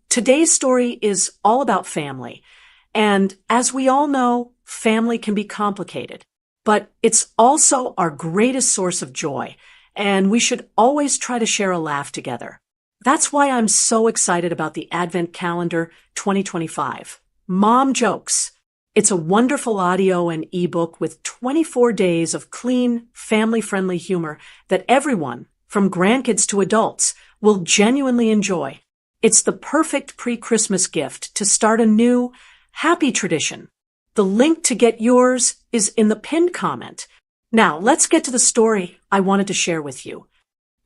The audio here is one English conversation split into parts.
Today's story is all about family. And as we all know, family can be complicated, but it's also our greatest source of joy, and we should always try to share a laugh together. That's why I'm so excited about the Advent Calendar 2025. Mom Jokes. It's a wonderful audio and ebook with 24 days of clean, family-friendly humor that everyone, from grandkids to adults, will genuinely enjoy. It's the perfect pre-Christmas gift to start a new, happy tradition. The link to get yours is in the pinned comment. Now, let's get to the story I wanted to share with you.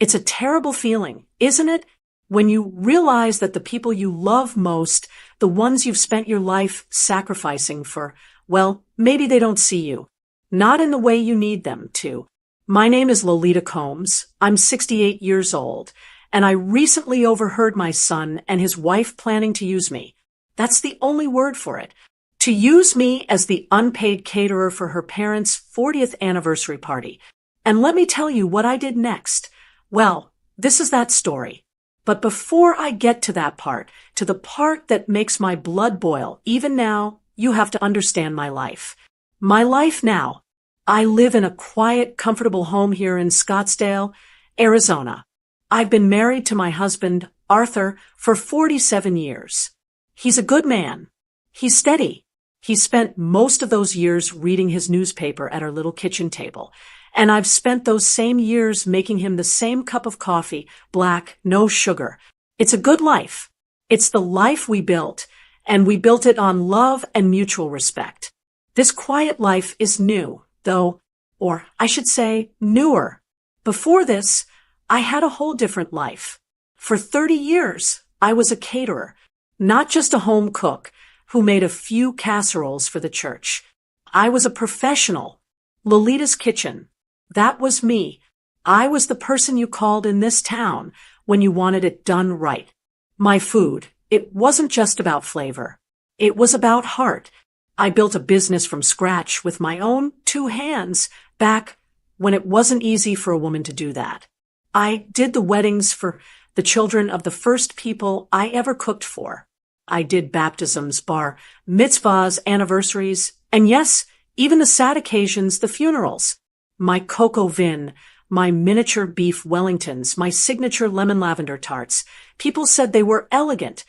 It's a terrible feeling, isn't it? When you realize that the people you love most, the ones you've spent your life sacrificing for, well, maybe they don't see you. Not in the way you need them to. My name is Lolita Combs. I'm 68 years old, and I recently overheard my son and his wife planning to use me. That's the only word for it. To use me as the unpaid caterer for her parents' 40th anniversary party. And let me tell you what I did next. Well, this is that story. But before I get to that part, to the part that makes my blood boil, even now, you have to understand my life. My life now. I live in a quiet, comfortable home here in Scottsdale, Arizona. I've been married to my husband, Arthur, for 47 years. He's a good man. He's steady. He spent most of those years reading his newspaper at our little kitchen table. And I've spent those same years making him the same cup of coffee, black, no sugar. It's a good life. It's the life we built, and we built it on love and mutual respect. This quiet life is new, though, or I should say newer. Before this, I had a whole different life. For 30 years, I was a caterer, not just a home cook who made a few casseroles for the church. I was a professional. Lolita's Kitchen. That was me. I was the person you called in this town when you wanted it done right. My food, it wasn't just about flavor. It was about heart. I built a business from scratch with my own 2 hands back when it wasn't easy for a woman to do that. I did the weddings for the children of the first people I ever cooked for. I did baptisms, bar mitzvahs, anniversaries, and yes, even the sad occasions, the funerals. My cocoa vin, my miniature beef Wellingtons, my signature lemon lavender tarts. People said they were elegant.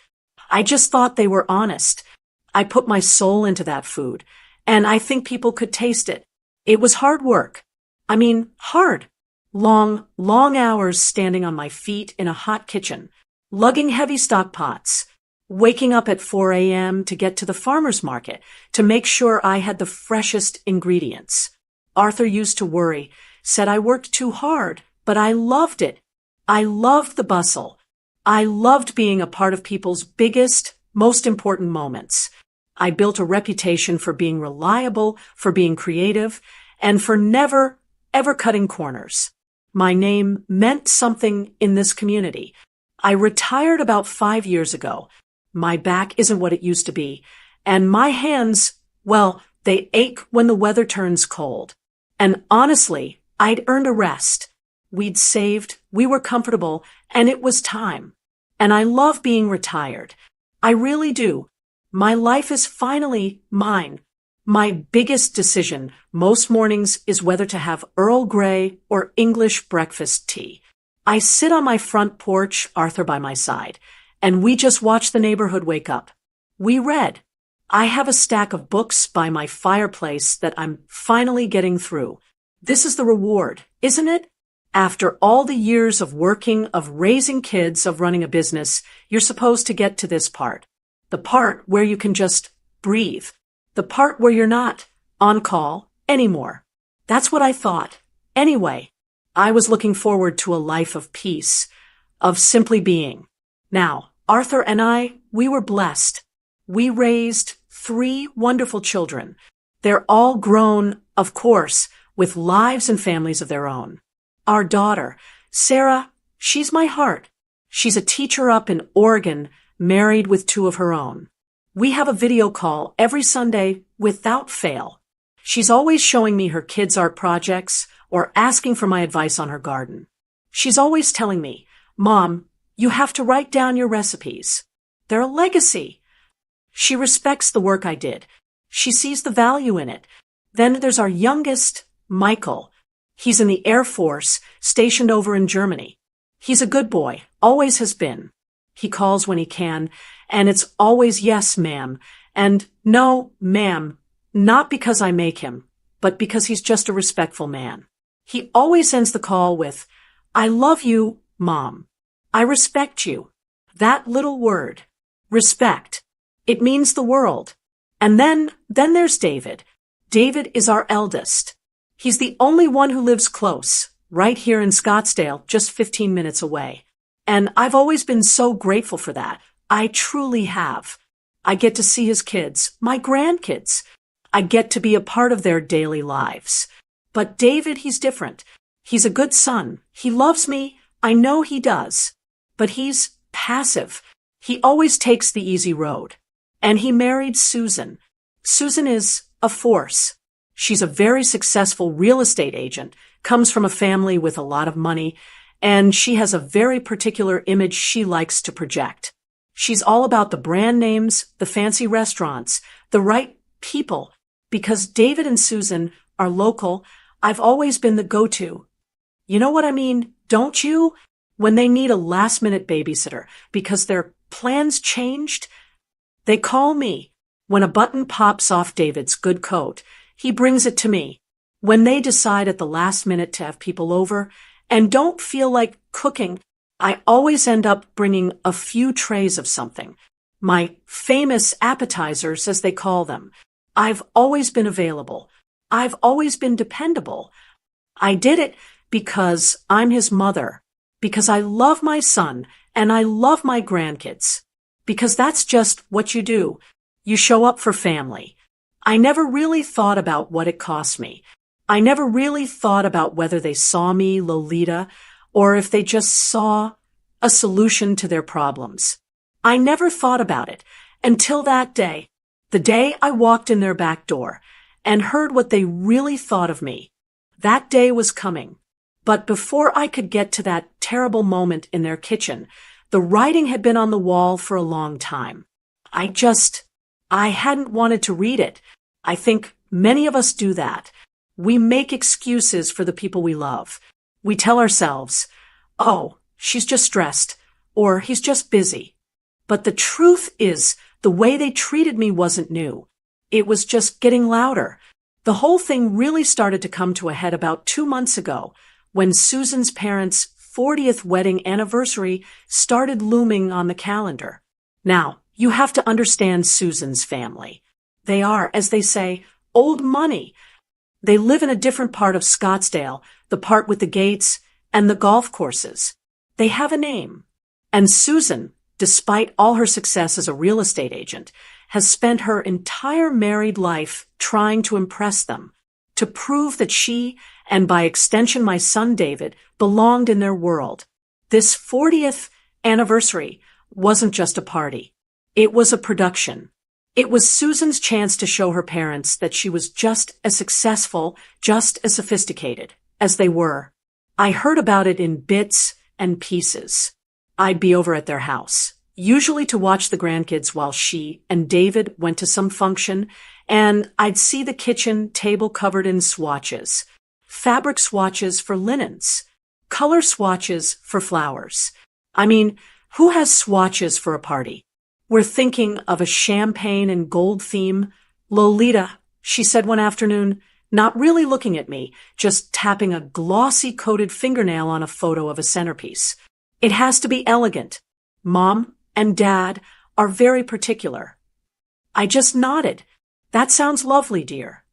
I just thought they were honest. I put my soul into that food, and I think people could taste it. It was hard work. I mean, hard. Long, long hours standing on my feet in a hot kitchen, lugging heavy stock pots, waking up at 4 a.m. to get to the farmer's market to make sure I had the freshest ingredients. Arthur used to worry, said I worked too hard, but I loved it. I loved the bustle. I loved being a part of people's biggest, most important moments. I built a reputation for being reliable, for being creative, and for never, ever cutting corners. My name meant something in this community. I retired about 5 years ago. My back isn't what it used to be, and my hands, well, they ache when the weather turns cold. And honestly, I'd earned a rest. We'd saved, we were comfortable, and it was time. And I love being retired. I really do. My life is finally mine. My biggest decision most mornings is whether to have Earl Grey or English breakfast tea. I sit on my front porch, Arthur by my side, and we just watch the neighborhood wake up. We read. I have a stack of books by my fireplace that I'm finally getting through. This is the reward, isn't it? After all the years of working, of raising kids, of running a business, you're supposed to get to this part. The part where you can just breathe. The part where you're not on call anymore. That's what I thought. Anyway, I was looking forward to a life of peace, of simply being. Now, Arthur and I, we were blessed. We raised 3 wonderful children. They're all grown, of course, with lives and families of their own. Our daughter, Sarah, she's my heart. She's a teacher up in Oregon, married with 2 of her own. We have a video call every Sunday without fail. She's always showing me her kids' art projects or asking for my advice on her garden. She's always telling me, Mom, you have to write down your recipes. They're a legacy. She respects the work I did. She sees the value in it. Then there's our youngest, Michael. He's in the Air Force, stationed over in Germany. He's a good boy, always has been. He calls when he can, and it's always yes, ma'am, and no, ma'am, not because I make him, but because he's just a respectful man. He always ends the call with, I love you, Mom. I respect you. That little word, respect. It means the world. And then there's David. David is our eldest. He's the only one who lives close, right here in Scottsdale, just 15 minutes away. And I've always been so grateful for that. I truly have. I get to see his kids, my grandkids. I get to be a part of their daily lives. But David, he's different. He's a good son. He loves me. I know he does. But he's passive. He always takes the easy road. And he married Susan. Susan is a force. She's a very successful real estate agent, comes from a family with a lot of money, and she has a very particular image she likes to project. She's all about the brand names, the fancy restaurants, the right people. Because David and Susan are local, I've always been the go-to. You know what I mean, don't you? When they need a last-minute babysitter because their plans changed, they call me. When a button pops off David's good coat, he brings it to me. When they decide at the last minute to have people over and don't feel like cooking, I always end up bringing a few trays of something. My famous appetizers, as they call them. I've always been available. I've always been dependable. I did it because I'm his mother, because I love my son and I love my grandkids, because that's just what you do. You show up for family. I never really thought about what it cost me. I never really thought about whether they saw me, Lolita, or if they just saw a solution to their problems. I never thought about it until that day, the day I walked in their back door and heard what they really thought of me. That day was coming. But before I could get to that terrible moment in their kitchen, the writing had been on the wall for a long time. I hadn't wanted to read it. I think many of us do that. We make excuses for the people we love. We tell ourselves, oh, she's just stressed, or he's just busy. But the truth is, the way they treated me wasn't new. It was just getting louder. The whole thing really started to come to a head about 2 months ago, when Susan's parents' 40th wedding anniversary started looming on the calendar. Now, you have to understand Susan's family. They are, as they say, old money. They live in a different part of Scottsdale, the part with the gates and the golf courses. They have a name. And Susan, despite all her success as a real estate agent, has spent her entire married life trying to impress them, to prove that she, and by extension my son David, belonged in their world. This 40th anniversary wasn't just a party. It was a production. It was Susan's chance to show her parents that she was just as successful, just as sophisticated as they were. I heard about it in bits and pieces. I'd be over at their house, usually to watch the grandkids while she and David went to some function, and I'd see the kitchen table covered in swatches. Fabric swatches for linens. Color swatches for flowers. I mean, who has swatches for a party? We're thinking of a champagne and gold theme. Lolita, she said one afternoon, not really looking at me, just tapping a glossy coated fingernail on a photo of a centerpiece. It has to be elegant. Mom and Dad are very particular. I just nodded. That sounds lovely, dear.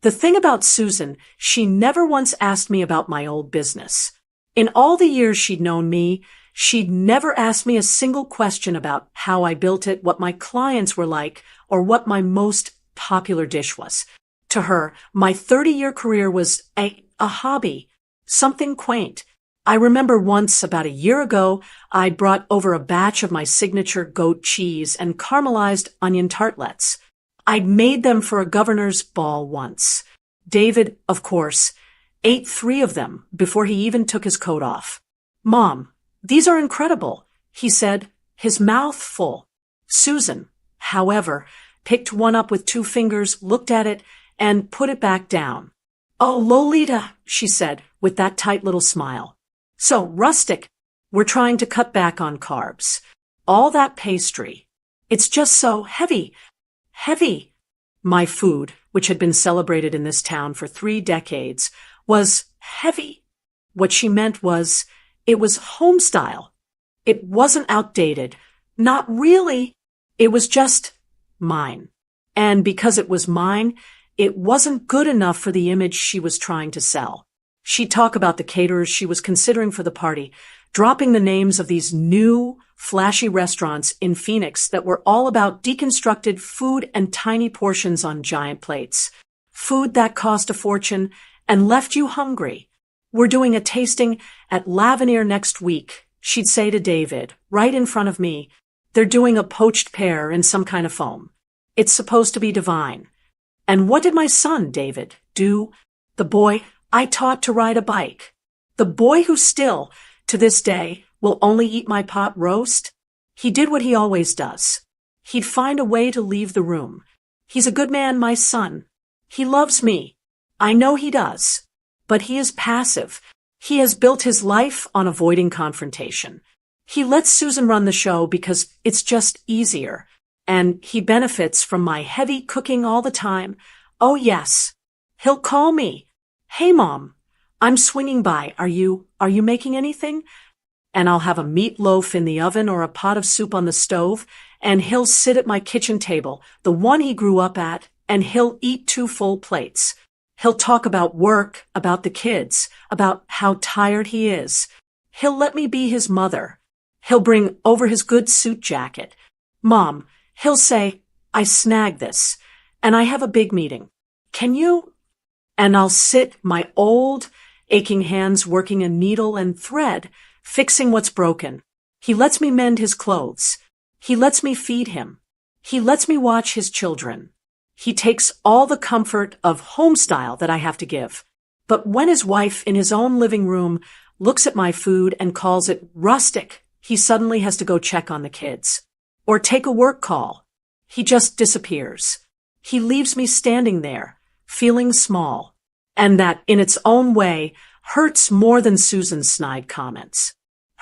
The thing about Susan, she never once asked me about my old business. In all the years she'd known me, she'd never asked me a single question about how I built it, what my clients were like, or what my most popular dish was. To her, my 30-year career was a hobby, something quaint. I remember once, about a year ago, I brought over a batch of my signature goat cheese and caramelized onion tartlets. I'd made them for a governor's ball once. David, of course, ate 3 of them before he even took his coat off. Mom, these are incredible, he said, his mouth full. Susan, however, picked one up with 2 fingers, looked at it, and put it back down. "Oh, Lolita," she said, with that tight little smile. "So, Rustic, we're trying to cut back on carbs. All that pastry. It's just so heavy. Heavy." My food, which had been celebrated in this town for 3 decades, was heavy. What she meant was, it was homestyle. It wasn't outdated. Not really. It was just mine. And because it was mine, it wasn't good enough for the image she was trying to sell. She'd talk about the caterers she was considering for the party, dropping the names of these new, flashy restaurants in Phoenix that were all about deconstructed food and tiny portions on giant plates. Food that cost a fortune and left you hungry. "We're doing a tasting at Lavenir next week," she'd say to David, right in front of me. "They're doing a poached pear in some kind of foam. It's supposed to be divine." And what did my son, David, do? The boy I taught to ride a bike. The boy who still, to this day, will only eat my pot roast? He did what he always does. He'd find a way to leave the room. He's a good man, my son. He loves me. I know he does. But he is passive. He has built his life on avoiding confrontation. He lets Susan run the show because it's just easier. And he benefits from my heavy cooking all the time. Oh, yes. He'll call me. "Hey, Mom, I'm swinging by. Are you making anything?" And I'll have a meatloaf in the oven or a pot of soup on the stove, and he'll sit at my kitchen table, the one he grew up at, and he'll eat 2 full plates. He'll talk about work, about the kids, about how tired he is. He'll let me be his mother. He'll bring over his good suit jacket. "Mom," he'll say, "I snagged this, and I have a big meeting. Can you?" And I'll sit, my old, aching hands working a needle and thread, fixing what's broken. He lets me mend his clothes. He lets me feed him. He lets me watch his children. He takes all the comfort of homestyle that I have to give. But when his wife in his own living room looks at my food and calls it rustic, he suddenly has to go check on the kids. Or take a work call. He just disappears. He leaves me standing there, feeling small. And that, in its own way, hurts more than Susan's snide comments.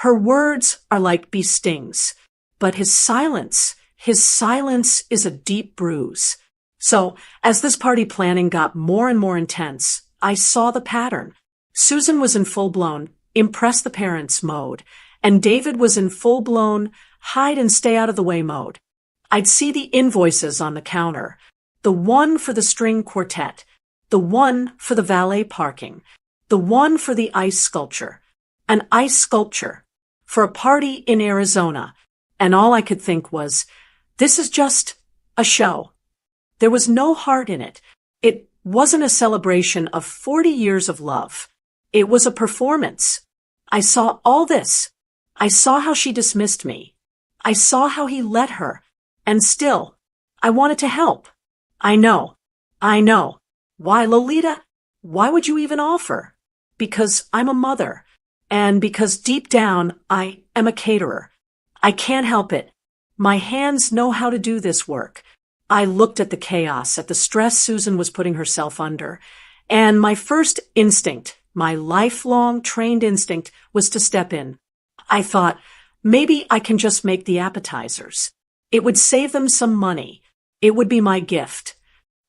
Her words are like bee stings, but his silence is a deep bruise. So, as this party planning got more and more intense, I saw the pattern. Susan was in full-blown impress the parents mode, and David was in full-blown hide and stay out of the way mode. I'd see the invoices on the counter, the one for the string quartet, the one for the valet parking, the one for the ice sculpture, an ice sculpture for a party in Arizona, and all I could think was, this is just a show. There was no heart in it. It wasn't a celebration of 40 years of love. It was a performance. I saw all this. I saw how she dismissed me. I saw how he let her. And still, I wanted to help. I know. Why, Lolita? Why would you even offer? Because I'm a mother. And because deep down, I am a caterer. I can't help it. My hands know how to do this work. I looked at the chaos, at the stress Susan was putting herself under, and my first instinct, my lifelong trained instinct, was to step in. I thought, maybe I can just make the appetizers. It would save them some money. It would be my gift.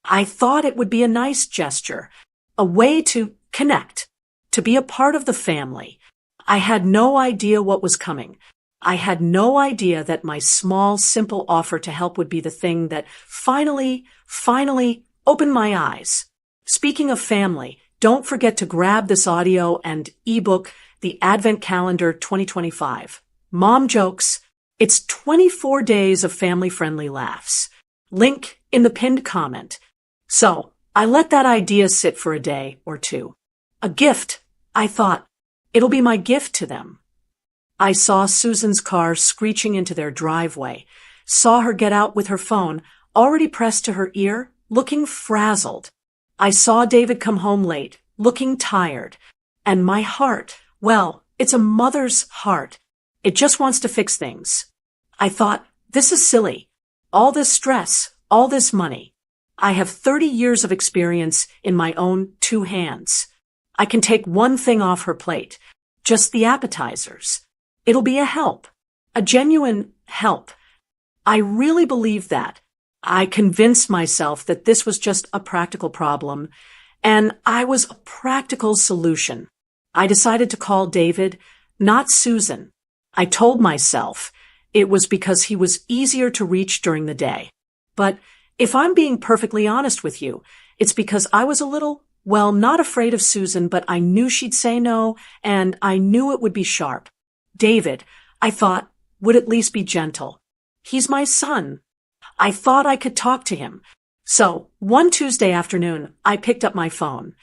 I thought it would be a nice gesture, a way to connect, to be a part of the family. I had no idea what was coming. I had no idea that my small, simple offer to help would be the thing that finally opened my eyes. Speaking of family, don't forget to grab this audio and ebook, The Advent Calendar 2025. Mom Jokes. It's 24 days of family-friendly laughs. Link in the pinned comment. So, I let that idea sit for a day or two. A gift, I thought. It'll be my gift to them. I saw Susan's car screeching into their driveway, saw her get out with her phone already pressed to her ear, looking frazzled. I saw David come home late, looking tired. And my heart, well, it's a mother's heart. It just wants to fix things. I thought, this is silly. All this stress, all this money. I have 30 years of experience in my own two hands. I can take one thing off her plate. Just the appetizers. It'll be a help. A genuine help. I really believe that. I convinced myself that this was just a practical problem, and I was a practical solution. I decided to call David, not Susan. I told myself it was because he was easier to reach during the day. But if I'm being perfectly honest with you, it's because I was a little, well, not afraid of Susan, but I knew she'd say no, and I knew it would be sharp. David, I thought, would at least be gentle. He's my son. I thought I could talk to him. So, one Tuesday afternoon, I picked up my phone.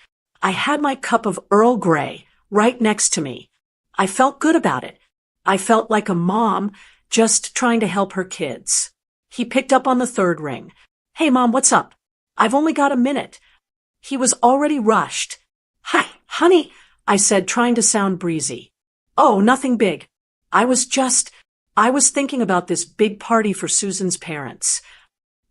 I had my cup of Earl Grey right next to me. I felt good about it. I felt like a mom just trying to help her kids. He picked up on the third ring. Hey, Mom, what's up? I've only got a minute. He was already rushed. Hi, honey, I said, trying to sound breezy. Oh, nothing big. I was thinking about this big party for Susan's parents.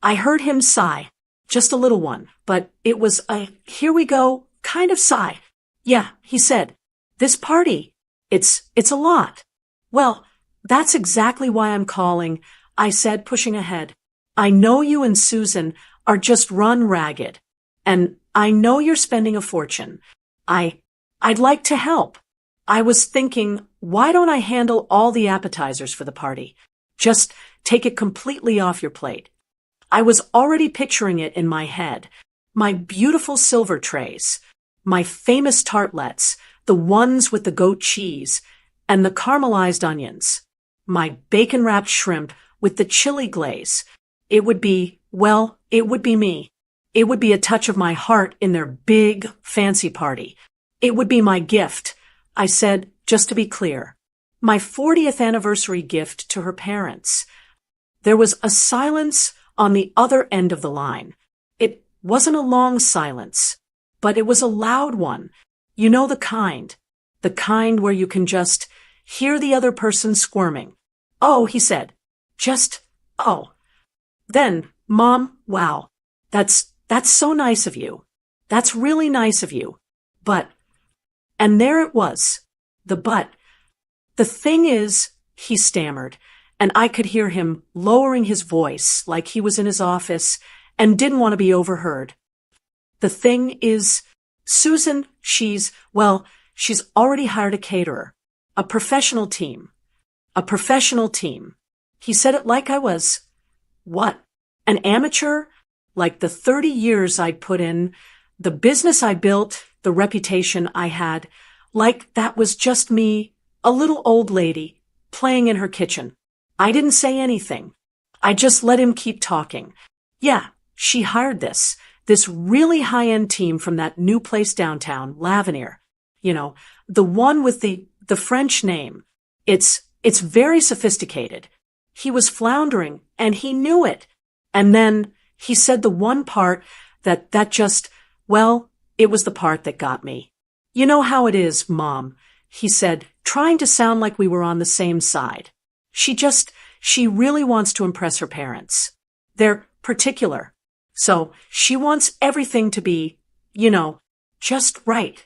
I heard him sigh, just a little one, but it was a here we go kind of sigh. Yeah, he said, this party, it's a lot. Well, that's exactly why I'm calling, I said, pushing ahead. I know you and Susan are just run ragged, and I know you're spending a fortune. I'd like to help. I was thinking, why don't I handle all the appetizers for the party? Just take it completely off your plate. I was already picturing it in my head. My beautiful silver trays, my famous tartlets, the ones with the goat cheese, and the caramelized onions, my bacon-wrapped shrimp with the chili glaze. It would be me. It would be a touch of my heart in their big, fancy party. It would be my gift, I said, just to be clear. My 40th anniversary gift to her parents. There was a silence on the other end of the line. It wasn't a long silence, but it was a loud one. You know the kind where you can just hear the other person squirming. Oh, he said, oh. Then, Mom, wow, that's so nice of you. That's really nice of you. But, and there it was, the but. The thing is, he stammered, and I could hear him lowering his voice like he was in his office and didn't want to be overheard. The thing is, Susan, she's already hired a caterer, a professional team. He said it like I was, what, an amateur? Like the 30 years I'd put in, the business I built, the reputation I had, like that was just me, a little old lady, playing in her kitchen. I didn't say anything. I just let him keep talking. Yeah, she hired this really high-end team from that new place downtown, L'Avenir. You know, the one with the French name. It's very sophisticated. He was floundering, and he knew it. And then he said the one part that just, well, it was the part that got me. You know how it is, Mom, he said, trying to sound like we were on the same side. She really wants to impress her parents. They're particular. So she wants everything to be, just right.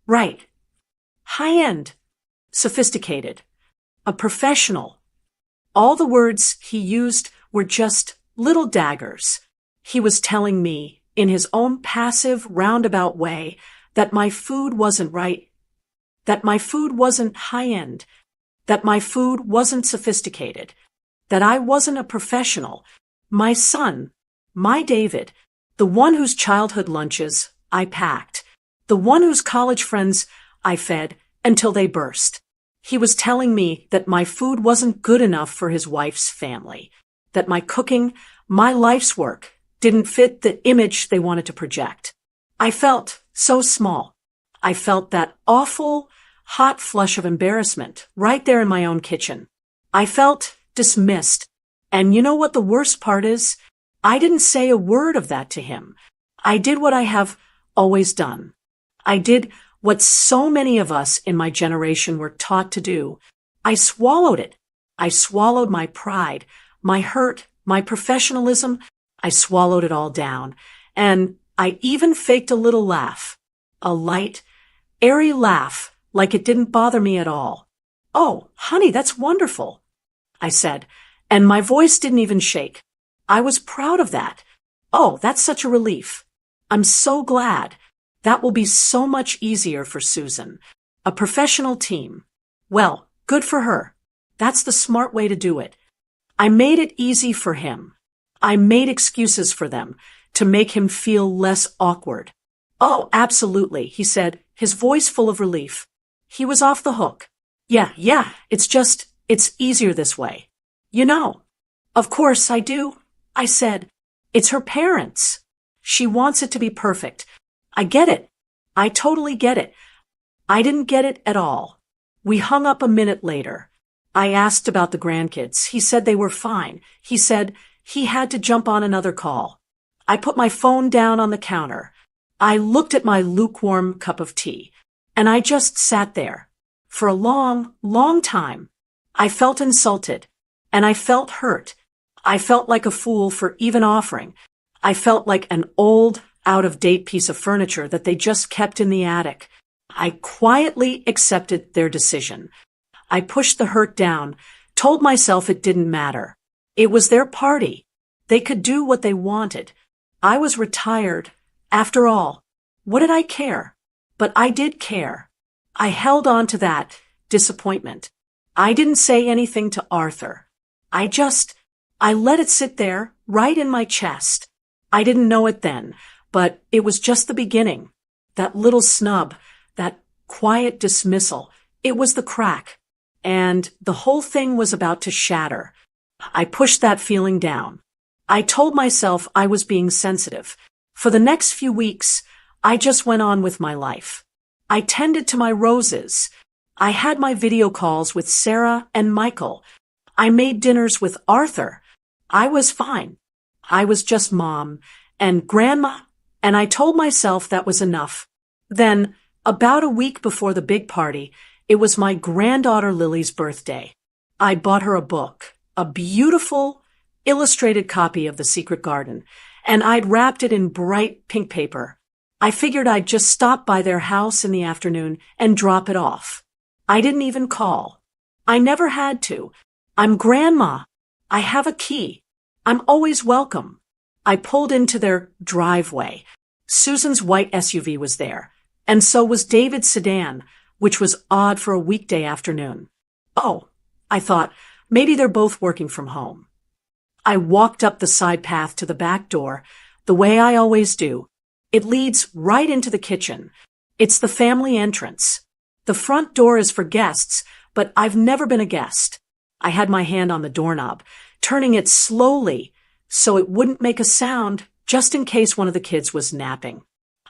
Right. High-end. Sophisticated. A professional. All the words he used were just little daggers. He was telling me, in his own passive, roundabout way, that my food wasn't right, that my food wasn't high-end, that my food wasn't sophisticated, that I wasn't a professional. My son, my David, the one whose childhood lunches I packed, the one whose college friends I fed until they burst. He was telling me that my food wasn't good enough for his wife's family, that my cooking, my life's work, didn't fit the image they wanted to project. I felt so small. I felt that awful, hot flush of embarrassment right there in my own kitchen. I felt dismissed. And you know what the worst part is? I didn't say a word of that to him. I did what I have always done. I did what so many of us in my generation were taught to do. I swallowed it. I swallowed my pride, my hurt, my professionalism, I swallowed it all down. And I even faked a little laugh. A light, airy laugh, like it didn't bother me at all. "Oh, honey, that's wonderful," I said, and my voice didn't even shake. I was proud of that. "Oh, that's such a relief. I'm so glad. That will be so much easier for Susan. A professional team. Well, good for her. That's the smart way to do it." I made it easy for him. I made excuses for them to make him feel less awkward. "Oh, absolutely," he said, his voice full of relief. He was off the hook. Yeah, it's easier this way. "You know." "Of course I do," I said. "It's her parents. She wants it to be perfect. I get it. I totally get it." I didn't get it at all. We hung up a minute later. I asked about the grandkids. He said they were fine. He said he had to jump on another call. I put my phone down on the counter. I looked at my lukewarm cup of tea, and I just sat there. For a long, long time. I felt insulted, and I felt hurt. I felt like a fool for even offering. I felt like an old, out-of-date piece of furniture that they just kept in the attic. I quietly accepted their decision. I pushed the hurt down, told myself it didn't matter. It was their party. They could do what they wanted. I was retired. After all, what did I care? But I did care. I held on to that disappointment. I didn't say anything to Arthur. I let it sit there, right in my chest. I didn't know it then, but it was just the beginning. That little snub, that quiet dismissal, it was the crack. And the whole thing was about to shatter. I pushed that feeling down. I told myself I was being sensitive. For the next few weeks, I just went on with my life. I tended to my roses. I had my video calls with Sarah and Michael. I made dinners with Arthur. I was fine. I was just mom and grandma, and I told myself that was enough. Then, about a week before the big party, it was my granddaughter Lily's birthday. I bought her a book, a beautiful, illustrated copy of The Secret Garden, and I'd wrapped it in bright pink paper. I figured I'd just stop by their house in the afternoon and drop it off. I didn't even call. I never had to. I'm grandma. I have a key. I'm always welcome. I pulled into their driveway. Susan's white SUV was there, and so was David's sedan, which was odd for a weekday afternoon. Oh, I thought, maybe they're both working from home. I walked up the side path to the back door, the way I always do. It leads right into the kitchen. It's the family entrance. The front door is for guests, but I've never been a guest. I had my hand on the doorknob, turning it slowly so it wouldn't make a sound just in case one of the kids was napping.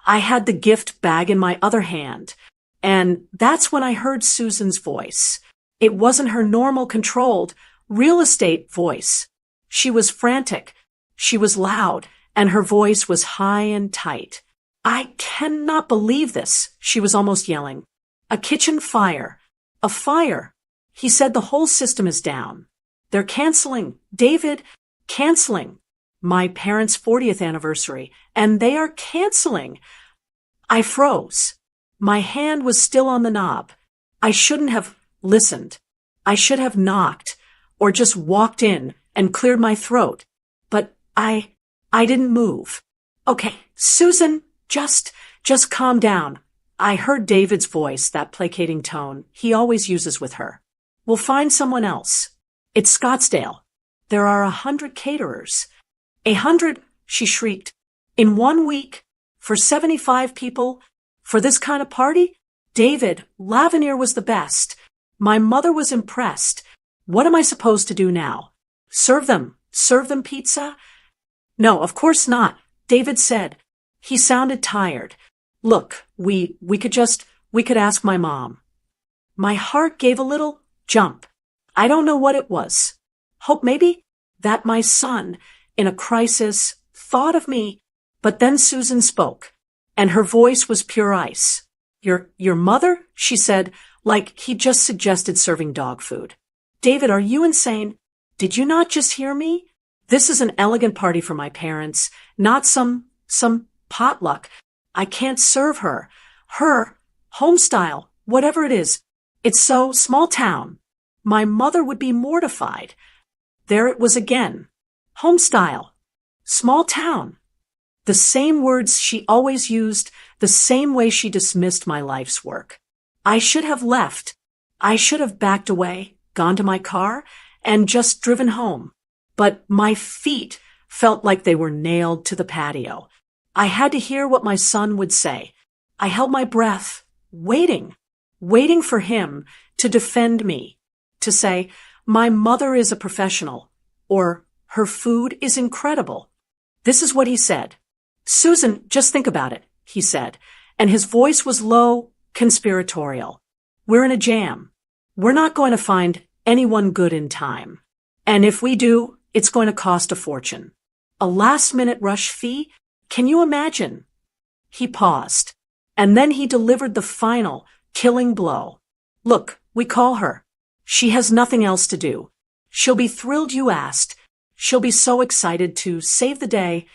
I had the gift bag in my other hand, and that's when I heard Susan's voice. It wasn't her normal controlled, real estate voice. She was frantic. She was loud, and her voice was high and tight. "I cannot believe this," she was almost yelling. "A kitchen fire. A fire. He said the whole system is down. They're canceling. David, canceling. My parents' 40th anniversary, and they are canceling." I froze. My hand was still on the knob. I shouldn't have listened. I should have knocked, or just walked in and cleared my throat. But I didn't move. "Okay, Susan, just calm down." I heard David's voice, that placating tone he always uses with her. "We'll find someone else. It's Scottsdale. There are 100 caterers." 100, she shrieked. "In 1 week? For 75 people? For this kind of party? David, Lavenir was the best. My mother was impressed. What am I supposed to do now? Serve them pizza?" "No, of course not," David said. He sounded tired. "Look, we could ask my mom." My heart gave a little jump. I don't know what it was. Hope maybe that my son, in a crisis, thought of me. But then Susan spoke, and her voice was pure ice. Your mother?" she said, like he just suggested serving dog food. "David, are you insane? Did you not just hear me? This is an elegant party for my parents, not some potluck. I can't serve her. Her, home style, whatever it is. It's so small town. My mother would be mortified. There it was again. Home style. Small town. The same words she always used, the same way she dismissed my life's work. I should have left. I should have backed away, gone to my car, and just driven home. But my feet felt like they were nailed to the patio. I had to hear what my son would say. I held my breath, waiting for him to defend me, to say, my mother is a professional, or her food is incredible. This is what he said. Susan, just think about it, he said, and his voice was low, conspiratorial. We're in a jam. We're not going to find anyone good in time. And if we do, it's going to cost a fortune. A last-minute rush fee? Can you imagine? He paused, and then he delivered the final, killing blow. Look, we call her. She has nothing else to do. She'll be thrilled you asked. She'll be so excited to save the day.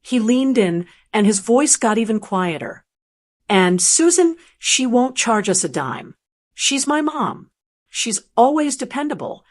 He leaned in, and his voice got even quieter. And Susan, she won't charge us a dime. She's my mom. She's always dependable.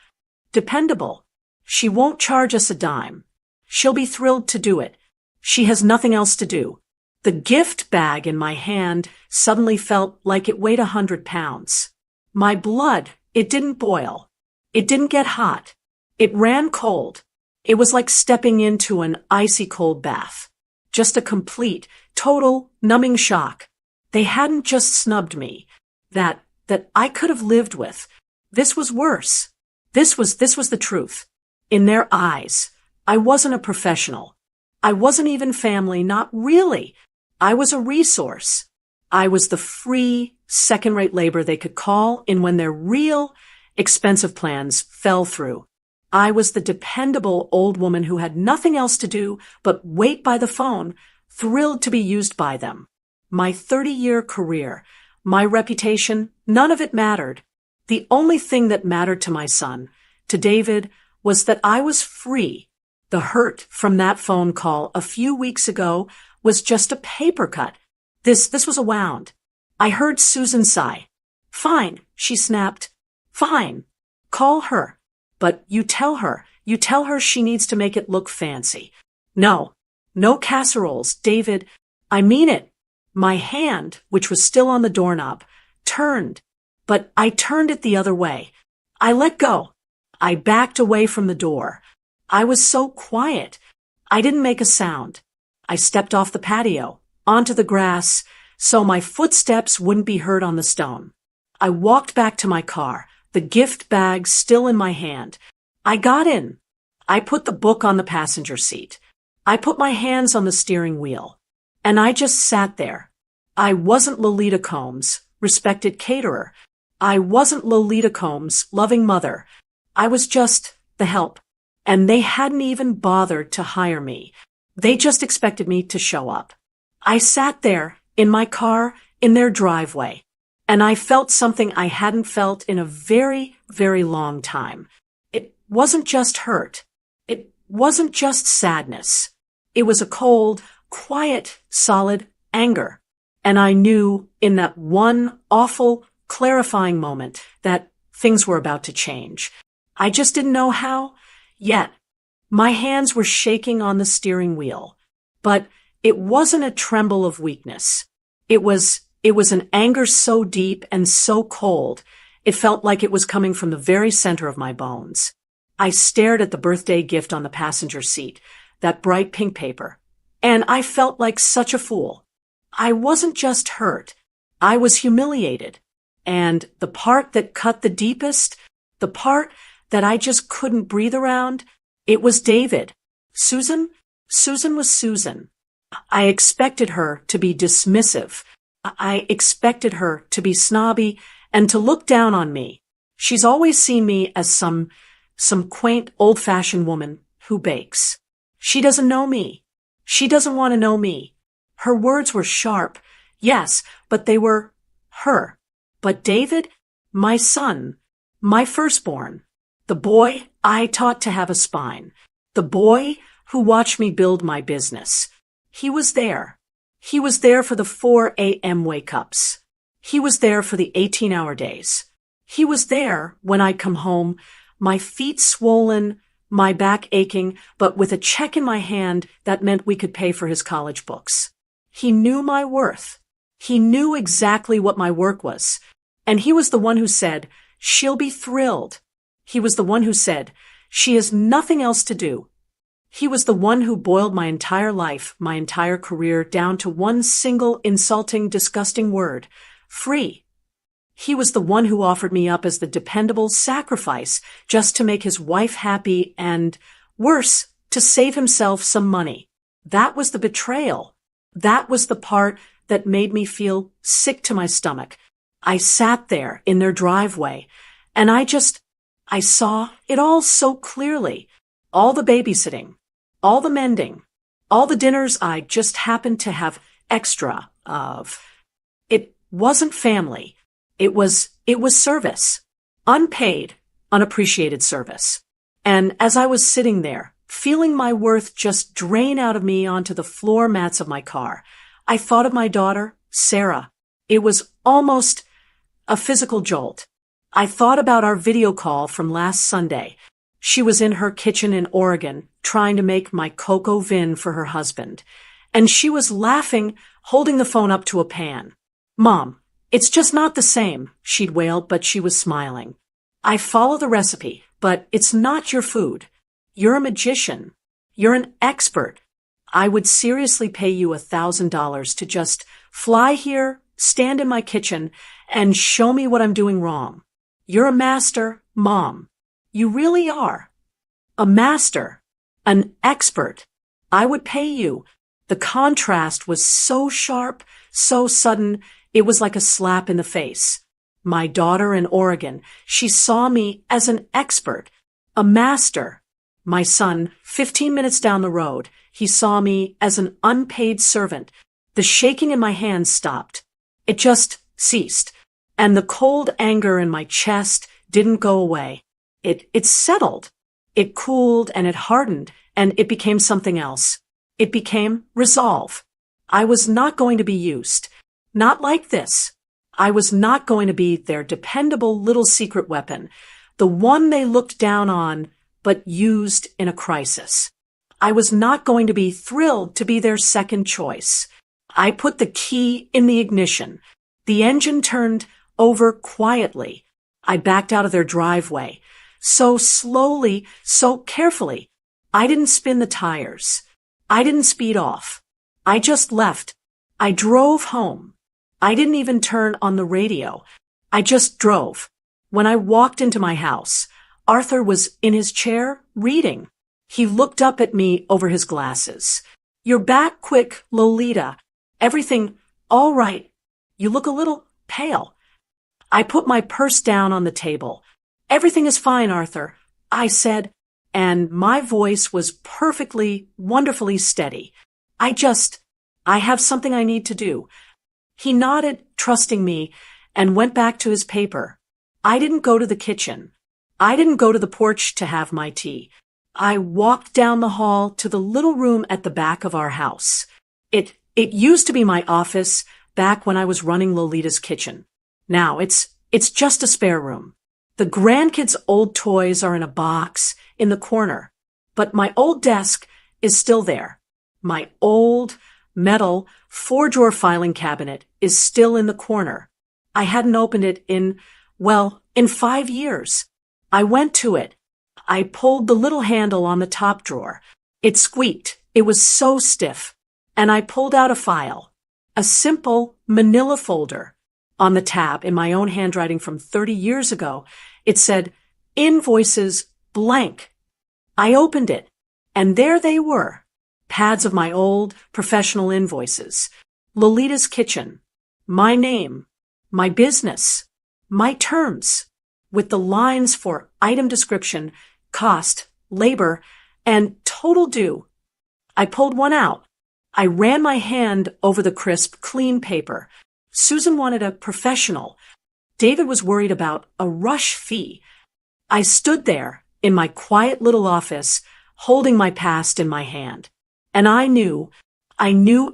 Dependable. She won't charge us a dime. She'll be thrilled to do it. She has nothing else to do. The gift bag in my hand suddenly felt like it weighed 100 pounds. My blood, it didn't boil. It didn't get hot. It ran cold. It was like stepping into an icy cold bath. Just a complete, total, numbing shock. They hadn't just snubbed me. That I could have lived with. This was worse. This was the truth. In their eyes, I wasn't a professional. I wasn't even family, not really. I was a resource. I was the free, second-rate labor they could call in when their real, expensive plans fell through. I was the dependable old woman who had nothing else to do but wait by the phone, thrilled to be used by them. My 30-year career, my reputation, none of it mattered. The only thing that mattered to my son, to David, was that I was free. The hurt from that phone call a few weeks ago was just a paper cut. This was a wound. I heard Susan sigh. Fine, she snapped. Fine. Call her. But you tell her she needs to make it look fancy. No casseroles, David. I mean it. My hand, which was still on the doorknob, turned. But I turned it the other way. I let go. I backed away from the door. I was so quiet. I didn't make a sound. I stepped off the patio, onto the grass, so my footsteps wouldn't be heard on the stone. I walked back to my car, the gift bag still in my hand. I got in. I put the book on the passenger seat. I put my hands on the steering wheel. And I just sat there. I wasn't Lolita Combs, respected caterer. I wasn't Lolita Combs, loving mother. I was just the help. And they hadn't even bothered to hire me. They just expected me to show up. I sat there, in my car, in their driveway. And I felt something I hadn't felt in a very, very long time. It wasn't just hurt. It wasn't just sadness. It was a cold, quiet, solid anger. And I knew in that one awful, clarifying moment that things were about to change. I just didn't know how yet. My hands were shaking on the steering wheel. But it wasn't a tremble of weakness. It was an anger so deep and so cold, it felt like it was coming from the very center of my bones. I stared at the birthday gift on the passenger seat, that bright pink paper, and I felt like such a fool. I wasn't just hurt. I was humiliated. And the part that cut the deepest, the part that I just couldn't breathe around, it was David. Susan was Susan. I expected her to be dismissive. I expected her to be snobby and to look down on me. She's always seen me as some quaint, old-fashioned woman who bakes. She doesn't know me. She doesn't want to know me. Her words were sharp, yes, but they were her. But David, my son, my firstborn, the boy I taught to have a spine, the the boy who watched me build my business. He was there. He was there for the 4 a.m. wake-ups. He was there for the 18-hour days. He was there when I'd come home, my feet swollen, my back aching, but with a check in my hand that meant we could pay for his college books. He knew my worth. He knew exactly what my work was. And he was the one who said, "She'll be thrilled." He was the one who said, "She has nothing else to do." He was the one who boiled my entire life, my entire career, down to one single insulting, disgusting word: free. He was the one who offered me up as the dependable sacrifice just to make his wife happy and, worse, to save himself some money. That was the betrayal. That was the part that made me feel sick to my stomach. I sat there in their driveway, and I saw it all so clearly. All the babysitting, all the mending, all the dinners I just happened to have extra of. It wasn't family. It was service. Unpaid, unappreciated service. And as I was sitting there, feeling my worth just drain out of me onto the floor mats of my car, I thought of my daughter, Sarah. It was almost a physical jolt. I thought about our video call from last Sunday. She was in her kitchen in Oregon, trying to make my cocoa vin for her husband. And she was laughing, holding the phone up to a pan. "Mom, it's just not the same," she'd wailed, but she was smiling. "I follow the recipe, but it's not your food. You're a magician. You're an expert. I would seriously pay you $1,000 to just fly here, stand in my kitchen, and show me what I'm doing wrong. You're a master, Mom. You really are. A master. An expert. I would pay you." The contrast was so sharp, so sudden, it was like a slap in the face. My daughter in Oregon, she saw me as an expert, a master. My son, 15 minutes down the road, he saw me as an unpaid servant. The shaking in my hands stopped. It just ceased. And the cold anger in my chest didn't go away. It settled. It cooled and it hardened, and it became something else. It became resolve. I was not going to be used. Not like this. I was not going to be their dependable little secret weapon, the one they looked down on but used in a crisis. I was not going to be thrilled to be their second choice. I put the key in the ignition. The engine turned over quietly. I backed out of their driveway. So slowly, so carefully. I didn't spin the tires. I didn't speed off. I just left. I drove home. I didn't even turn on the radio. I just drove. When I walked into my house, Arthur was in his chair reading. He looked up at me over his glasses. "You're back quick, Lolita. Everything all right? You look a little pale." I put my purse down on the table. "Everything is fine, Arthur," I said, and my voice was perfectly, wonderfully steady. I have something I need to do." He nodded, trusting me, and went back to his paper. I didn't go to the kitchen. I didn't go to the porch to have my tea. I walked down the hall to the little room at the back of our house. It used to be my office back when I was running Lolita's kitchen. Now it's just a spare room. The grandkids' old toys are in a box in the corner, but my old desk is still there. My old metal 4-drawer filing cabinet is still in the corner. I hadn't opened it in 5 years. I went to it. I pulled the little handle on the top drawer. It squeaked. It was so stiff. And I pulled out a file, a simple manila folder. On the tab, in my own handwriting from 30 years ago, it said, "Invoices blank." I opened it, and there they were, pads of my old professional invoices, Lolita's Kitchen, my name, my business, my terms, with the lines for item description, cost, labor, and total due. I pulled one out. I ran my hand over the crisp, clean paper. Susan wanted a professional. David was worried about a rush fee. I stood there in my quiet little office, holding my past in my hand. And I knew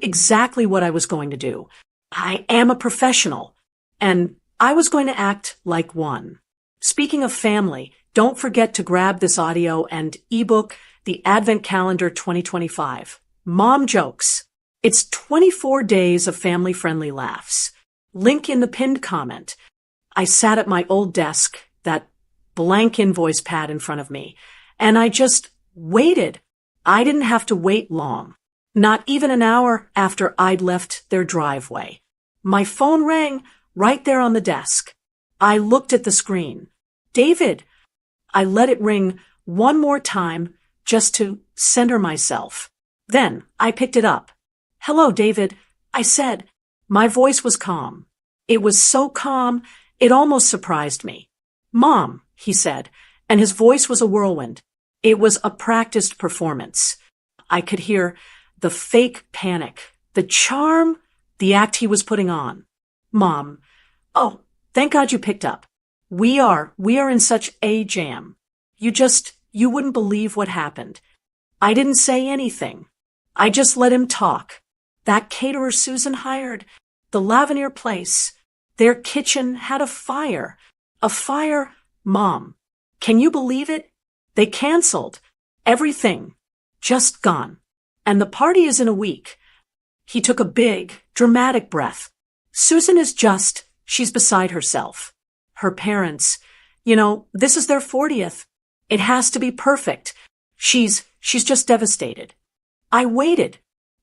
exactly what I was going to do. I am a professional, and I was going to act like one. Speaking of family, don't forget to grab this audio and ebook, The Advent Calendar 2025. Mom Jokes. It's 24 days of family-friendly laughs. Link in the pinned comment. I sat at my old desk, that blank invoice pad in front of me, and I just waited. I didn't have to wait long. Not even an hour after I'd left their driveway. My phone rang right there on the desk. I looked at the screen. David. I let it ring one more time just to center myself. Then I picked it up. Hello, David, I said. My voice was calm. It was so calm, it almost surprised me. Mom, he said, and his voice was a whirlwind. It was a practiced performance. I could hear the fake panic, the charm, the act he was putting on. Mom, oh, thank God you picked up. We are in such a jam. You wouldn't believe what happened. I didn't say anything. I just let him talk. That caterer Susan hired, the Lavinier place, their kitchen had a fire. A fire, Mom. Can you believe it? They canceled. Everything. Just gone. And the party is in a week. He took a big, dramatic breath. Susan is she's beside herself. Her parents, this is their 40th. It has to be perfect. She's just devastated. I waited.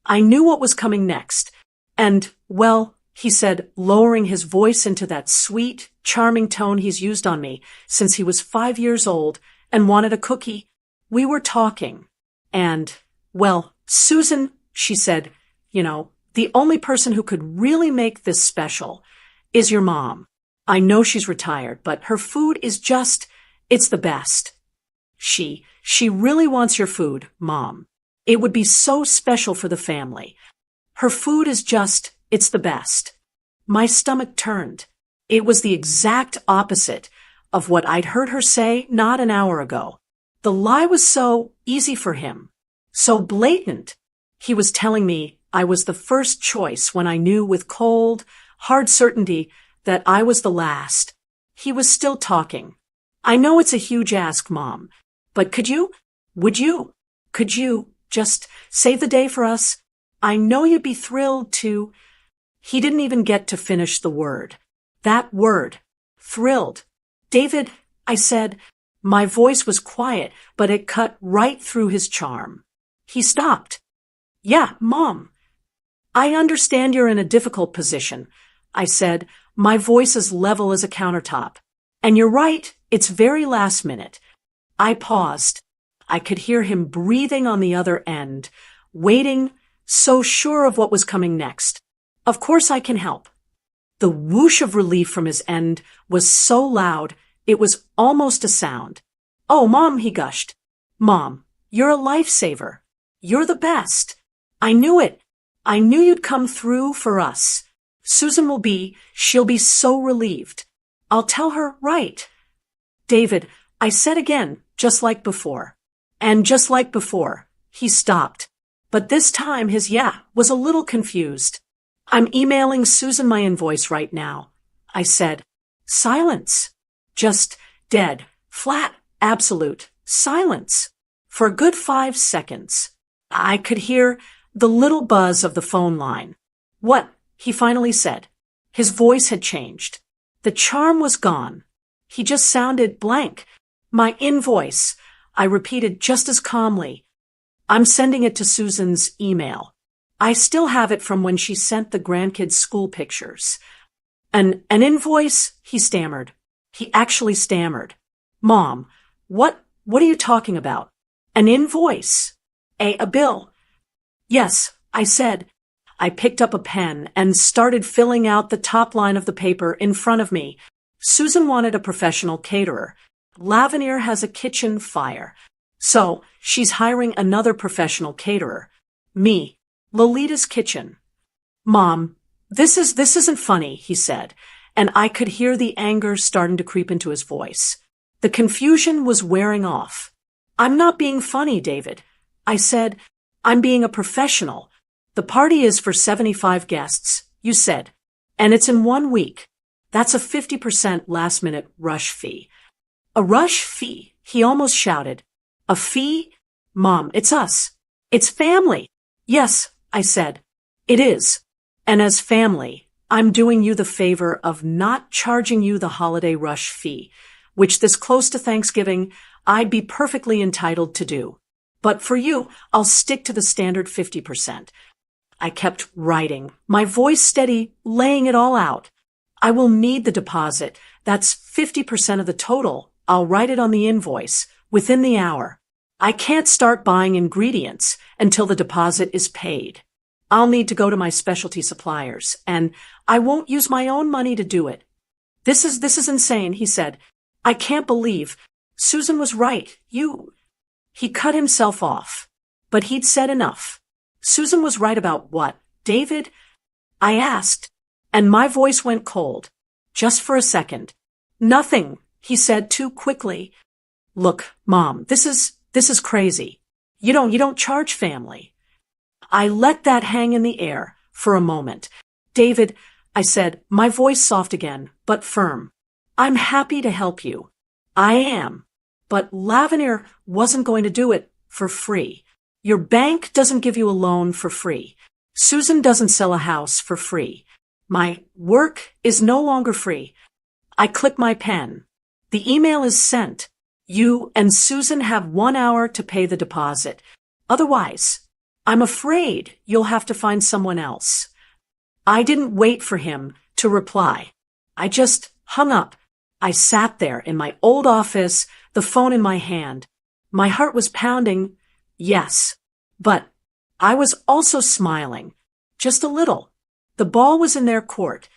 I knew what was coming next. And, well, he said, lowering his voice into that sweet, charming tone he's used on me since he was 5 years old and wanted a cookie. We were talking. And, well, Susan, she said, the only person who could really make this special is your mom. I know she's retired, but her food is it's the best. She really wants your food, Mom. It would be so special for the family. Her food is it's the best. My stomach turned. It was the exact opposite of what I'd heard her say not an hour ago. The lie was so easy for him, so blatant. He was telling me I was the first choice when I knew with cold, hard certainty that I was the last. He was still talking. I know it's a huge ask, Mom, but could you just save the day for us? I know you'd be thrilled to. He didn't even get to finish the word. That word. Thrilled. David, I said. My voice was quiet, but it cut right through his charm. He stopped. Yeah, Mom. I understand you're in a difficult position, I said, my voice as level as a countertop. And you're right, it's very last minute. I paused. I could hear him breathing on the other end, waiting, so sure of what was coming next. Of course I can help. The whoosh of relief from his end was so loud, it was almost a sound. Oh, Mom, he gushed. Mom, you're a lifesaver. You're the best. I knew it. I knew you'd come through for us. Susan she'll be so relieved. I'll tell her right. David, I said again, just like before. And just like before, he stopped. But this time his was a little confused. I'm emailing Susan my invoice right now, I said. Silence. Just dead, flat, absolute silence. For a good 5 seconds. I could hear the little buzz of the phone line. What? He finally said. His voice had changed. The charm was gone. He just sounded blank. My invoice, I repeated just as calmly. I'm sending it to Susan's email. I still have it from when she sent the grandkids' school pictures. An invoice? He stammered. He actually stammered. Mom, what are you talking about? An invoice? A bill? Yes, I said. I picked up a pen and started filling out the top line of the paper in front of me. Susan wanted a professional caterer. Lavinier has a kitchen fire. So, she's hiring another professional caterer. Me. Lolita's kitchen. Mom, this isn't funny, he said, and I could hear the anger starting to creep into his voice. The confusion was wearing off. I'm not being funny, David. I said, I'm being a professional. The party is for 75 guests, you said, and it's in 1 week. That's a 50% last-minute rush fee. A rush fee, he almost shouted. A fee? Mom, it's us. It's family. Yes, I said. It is. And as family, I'm doing you the favor of not charging you the holiday rush fee, which this close to Thanksgiving, I'd be perfectly entitled to do. But for you, I'll stick to the standard 50%. I kept writing, my voice steady, laying it all out. I will need the deposit. That's 50% of the total. I'll write it on the invoice within the hour. I can't start buying ingredients until the deposit is paid. I'll need to go to my specialty suppliers, and I won't use my own money to do it. This is insane, he said. I can't believe. Susan was right. He cut himself off. But he'd said enough. Susan was right about what, David? I asked, and my voice went cold. Just for a second. Nothing, he said too quickly. Look, Mom, this is crazy. You don't charge family. I let that hang in the air for a moment. David, I said, my voice soft again, but firm. I'm happy to help you. I am. But Lavenir wasn't going to do it for free. Your bank doesn't give you a loan for free. Susan doesn't sell a house for free. My work is no longer free. I click my pen. The email is sent. You and Susan have 1 hour to pay the deposit. Otherwise, I'm afraid you'll have to find someone else. I didn't wait for him to reply. I just hung up. I sat there in my old office, the phone in my hand. My heart was pounding. Yes. But I was also smiling. Just a little. The ball was in their court.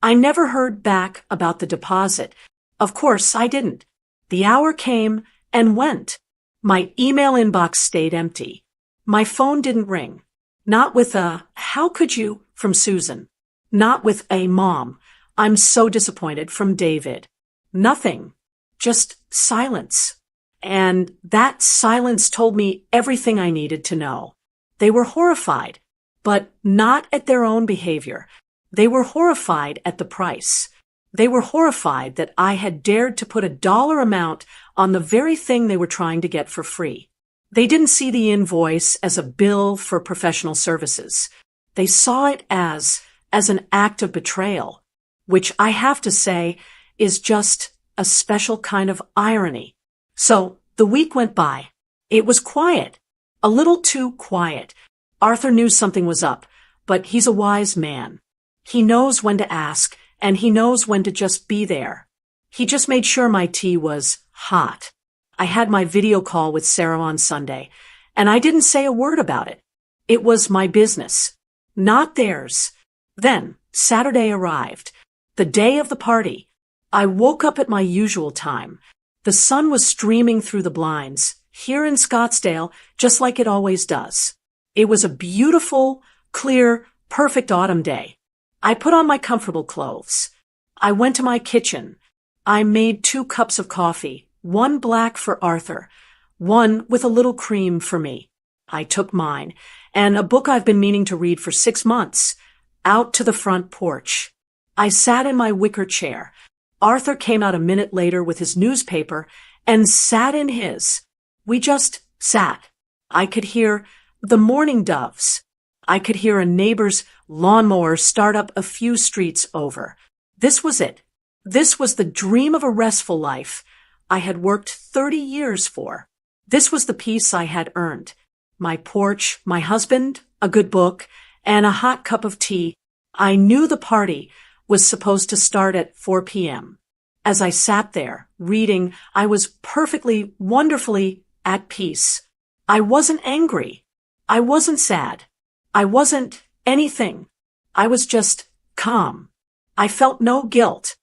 I never heard back about the deposit. Of course, I didn't. The hour came and went. My email inbox stayed empty. My phone didn't ring. Not with a, how could you, from Susan. Not with a, Mom, I'm so disappointed, from David. Nothing. Just silence. And that silence told me everything I needed to know. They were horrified, but not at their own behavior. They were horrified at the price. They were horrified that I had dared to put a dollar amount on the very thing they were trying to get for free. They didn't see the invoice as a bill for professional services. They saw it as an act of betrayal, which I have to say is just a special kind of irony. So the week went by. It was quiet. A little too quiet. Arthur knew something was up, but he's a wise man. He knows when to ask, and he knows when to just be there. He just made sure my tea was hot. I had my video call with Sarah on Sunday, and I didn't say a word about it. It was my business, not theirs. Then Saturday arrived, the day of the party. I woke up at my usual time. The sun was streaming through the blinds, here in Scottsdale, just like it always does. It was a beautiful, clear, perfect autumn day. I put on my comfortable clothes. I went to my kitchen. I made 2 cups of coffee, 1 black for Arthur, 1 with a little cream for me. I took mine, and a book I've been meaning to read for 6 months, out to the front porch. I sat in my wicker chair. Arthur came out a minute later with his newspaper and sat in his. We just sat. I could hear the mourning doves. I could hear a neighbor's lawnmower start up a few streets over. This was it. This was the dream of a restful life I had worked 30 years for. This was the peace I had earned. My porch, my husband, a good book, and a hot cup of tea. I knew the party was supposed to start at 4 p.m. As I sat there, reading, I was perfectly, wonderfully at peace. I wasn't angry. I wasn't sad. I wasn't anything. I was just calm. I felt no guilt.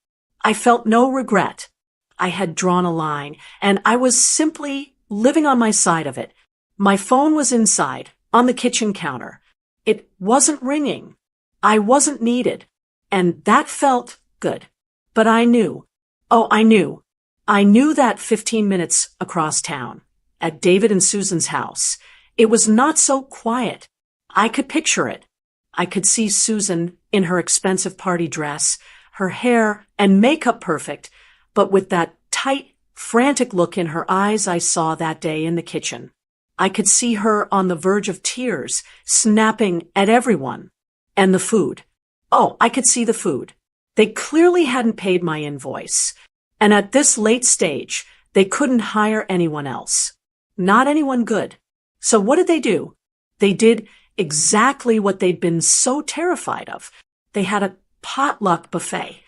I felt no regret. I had drawn a line, and I was simply living on my side of it. My phone was inside, on the kitchen counter. It wasn't ringing. I wasn't needed. And that felt good. But I knew. I knew that 15 minutes across town. at David and Susan's house, it was not so quiet. I could picture it. I could see Susan in her expensive party dress, her hair and makeup perfect, but with that tight, frantic look in her eyes I saw that day in the kitchen. I could see her on the verge of tears, snapping at everyone. And the food. Oh, I could see the food. They clearly hadn't paid my invoice. And at this late stage, they couldn't hire anyone else. Not anyone good. So what did they do? They did exactly what they'd been so terrified of. They had a potluck buffet.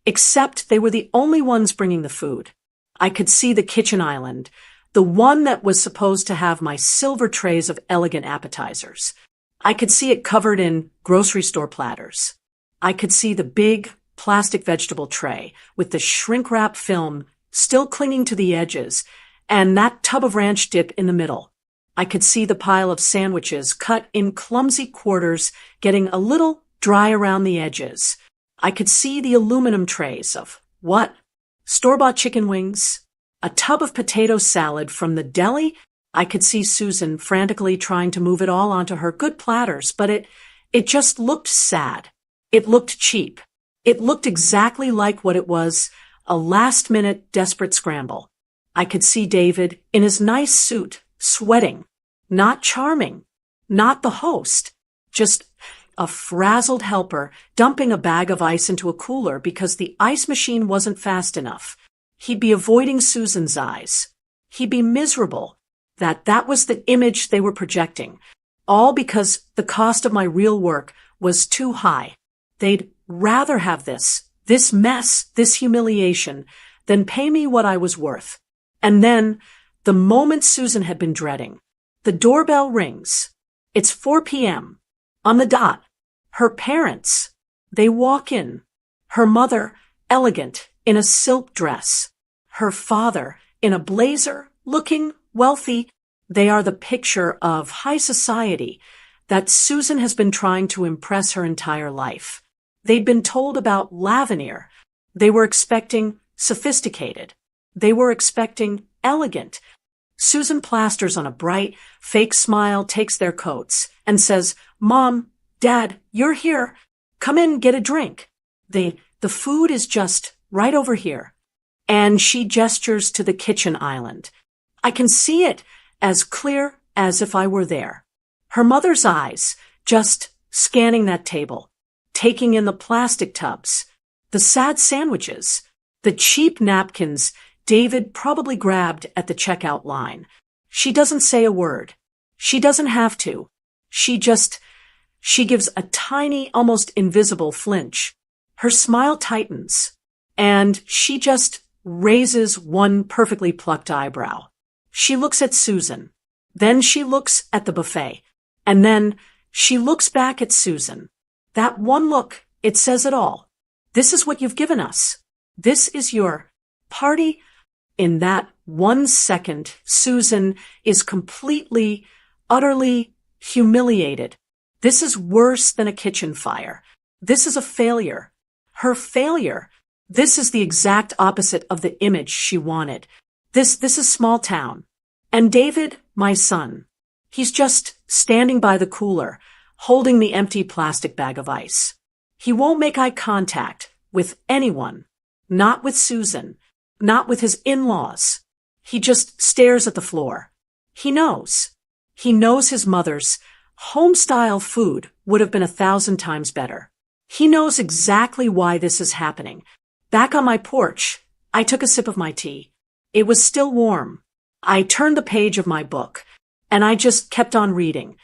Except they were the only ones bringing the food. I could see the kitchen island, the one that was supposed to have my silver trays of elegant appetizers. I could see it covered in grocery store platters. I could see the big plastic vegetable tray with the shrink-wrap film still clinging to the edges and that tub of ranch dip in the middle. I could see the pile of sandwiches cut in clumsy quarters getting a little dry around the edges. I could see the aluminum trays of what? Store-bought chicken wings, a tub of potato salad from the deli. I could see Susan frantically trying to move it all onto her good platters, but it just looked sad. It looked cheap. It looked exactly like what it was, a last-minute desperate scramble. I could see David in his nice suit, sweating, not charming, not the host, just a frazzled helper dumping a bag of ice into a cooler because the ice machine wasn't fast enough. He'd be avoiding Susan's eyes. He'd be miserable. That was the image they were projecting, all because the cost of my real work was too high. They'd rather have this mess, this humiliation, than pay me what I was worth. And then, the moment Susan had been dreading, the doorbell rings. It's 4 p.m. On the dot. Her parents, they walk in. Her mother, elegant, in a silk dress. Her father, in a blazer, looking wealthy. They are the picture of high society that Susan has been trying to impress her entire life. They'd been told about Lavenir. They were expecting sophisticated. They were expecting elegant. Susan plasters on a bright, fake smile, takes their coats, and says, "Mom, Dad, you're here. Come in, get a drink. The food is just right over here." And she gestures to the kitchen island. I can see it as clear as if I were there. Her mother's eyes, just scanning that table, taking in the plastic tubs, the sad sandwiches, the cheap napkins David probably grabbed at the checkout line. She doesn't say a word. She doesn't have to. She gives a tiny, almost invisible flinch. Her smile tightens, and she just raises one perfectly plucked eyebrow. She looks at Susan. Then she looks at the buffet. And then she looks back at Susan. That one look, it says it all. This is what you've given us. This is your party. In that 1 second, Susan is completely, utterly humiliated. This is worse than a kitchen fire. This is a failure. Her failure. This is the exact opposite of the image she wanted. This is small town. And David, my son, he's just standing by the cooler, holding the empty plastic bag of ice. He won't make eye contact with anyone, not with Susan, not with his in-laws. He just stares at the floor. He knows. He knows his mother's home-style food would have been 1,000 times better. He knows exactly why this is happening. Back on my porch, I took a sip of my tea. It was still warm. I turned the page of my book, and I just kept on reading.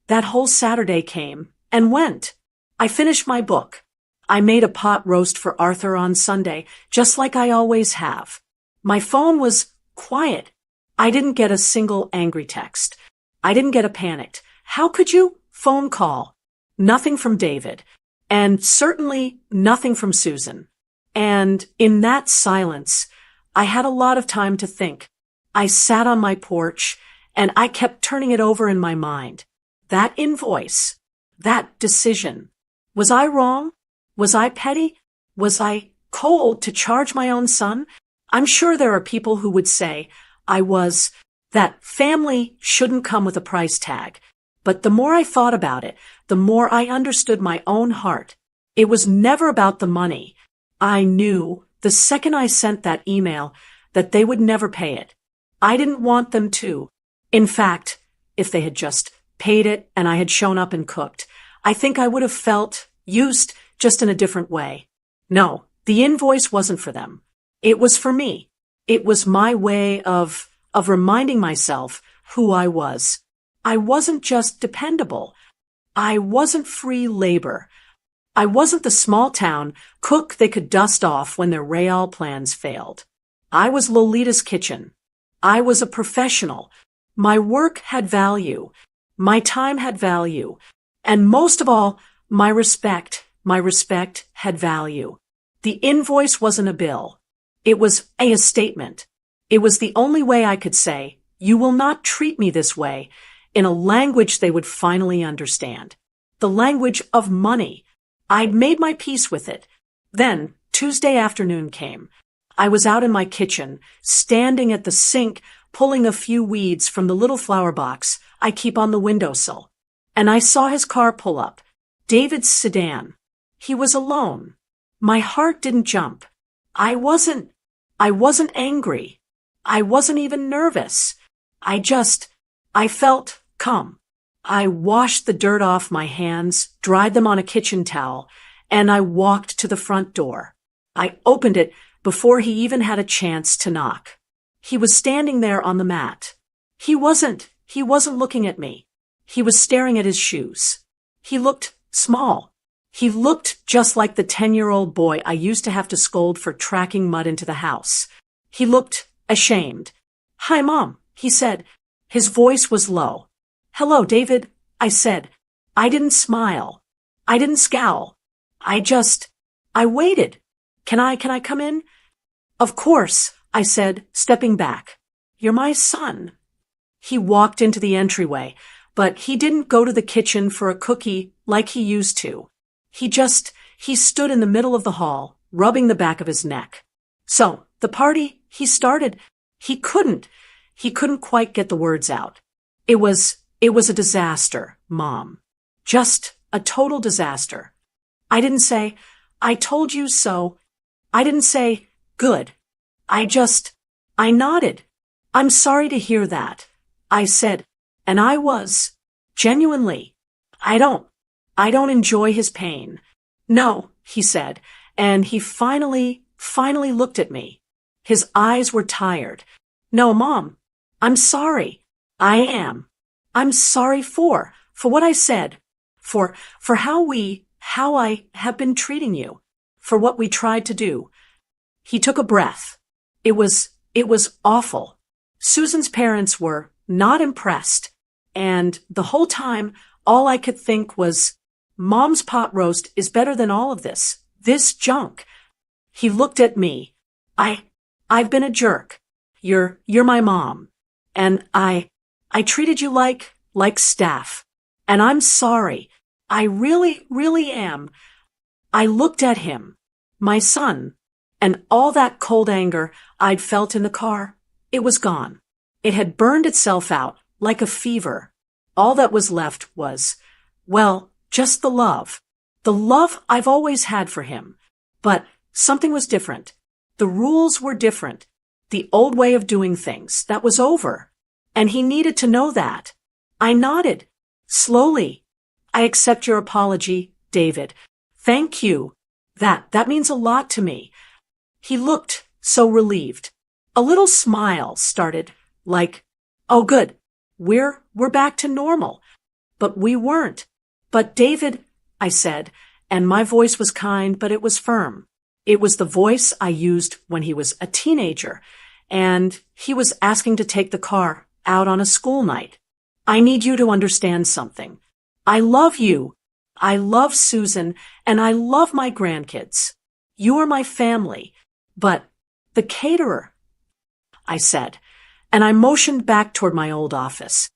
That whole Saturday came and went. I finished my book. I made a pot roast for Arthur on Sunday, just like I always have. My phone was quiet. I didn't get a single angry text. I didn't get a panicked. How could you? Phone call. Nothing from David. And certainly nothing from Susan. And in that silence, I had a lot of time to think. I sat on my porch, and I kept turning it over in my mind. That invoice, that decision. Was I wrong? Was I petty? Was I cold to charge my own son? I'm sure there are people who would say I was that family shouldn't come with a price tag. But the more I thought about it, the more I understood my own heart. It was never about the money. I knew the second I sent that email that they would never pay it. I didn't want them to. In fact, if they had just paid it and I had shown up and cooked, I think I would have felt used, just in a different way. No, the invoice wasn't for them. It was for me. It was my way of reminding myself who I was. I wasn't just dependable. I wasn't free labor. I wasn't the small town cook they could dust off when their real plans failed. I was Lolita's Kitchen. I was a professional. My work had value. My time had value. And most of all, my respect had value. The invoice wasn't a bill. It was a statement. It was the only way I could say, "You will not treat me this way," in a language they would finally understand. The language of money. I'd made my peace with it. Then, Tuesday afternoon came. I was out in my kitchen, standing at the sink, pulling a few weeds from the little flower box I keep on the windowsill. And I saw his car pull up. David's sedan. He was alone. My heart didn't jump. I wasn't angry. I wasn't even nervous. I felt calm. I washed the dirt off my hands, dried them on a kitchen towel, and I walked to the front door. I opened it before he even had a chance to knock. He was standing there on the mat. He wasn't looking at me. He was staring at his shoes. He looked small. He looked just like the 10-year-old boy I used to have to scold for tracking mud into the house. He looked ashamed. "Hi, Mom," he said. His voice was low. "Hello, David," I said. I didn't smile. I didn't scowl. I waited. Can I come in?" "Of course," I said, stepping back. "You're my son." He walked into the entryway, but he didn't go to the kitchen for a cookie like he used to. He stood in the middle of the hall, rubbing the back of his neck. "So, the party," he started. He couldn't quite get the words out. It was a disaster, Mom. Just a total disaster. I didn't say, "I told you so." I didn't say, "Good." I nodded. "I'm sorry to hear that," I said, and I was. Genuinely. I don't enjoy his pain. "No," he said, and he finally looked at me. His eyes were tired. "No, Mom, I'm sorry. I am. I'm sorry for what I said, for how I have been treating you, for what we tried to do." He took a breath. It was awful. Susan's parents were not impressed, and the whole time, all I could think was, Mom's pot roast is better than all of this junk. He looked at me. I've been a jerk. You're my mom. And I treated you like staff. And I'm sorry. I really am. I looked at him, my son, and all that cold anger I'd felt in the car, it was gone. It had burned itself out like a fever. All that was left was, well, just the love I've always had for him. But something was different. The rules were different. The old way of doing things, that was over. And he needed to know that. I nodded. Slowly. "I accept your apology, David. Thank you. That means a lot to me." He looked so relieved. A little smile started, like, "Oh, good. We're back to normal." But we weren't. "But David," I said, and my voice was kind, but it was firm. It was the voice I used when he was a teenager, and he was asking to take the car out on a school night. "I need you to understand something. I love you. I love Susan, and I love my grandkids. You are my family. But the caterer," I said, and I motioned back toward my old office.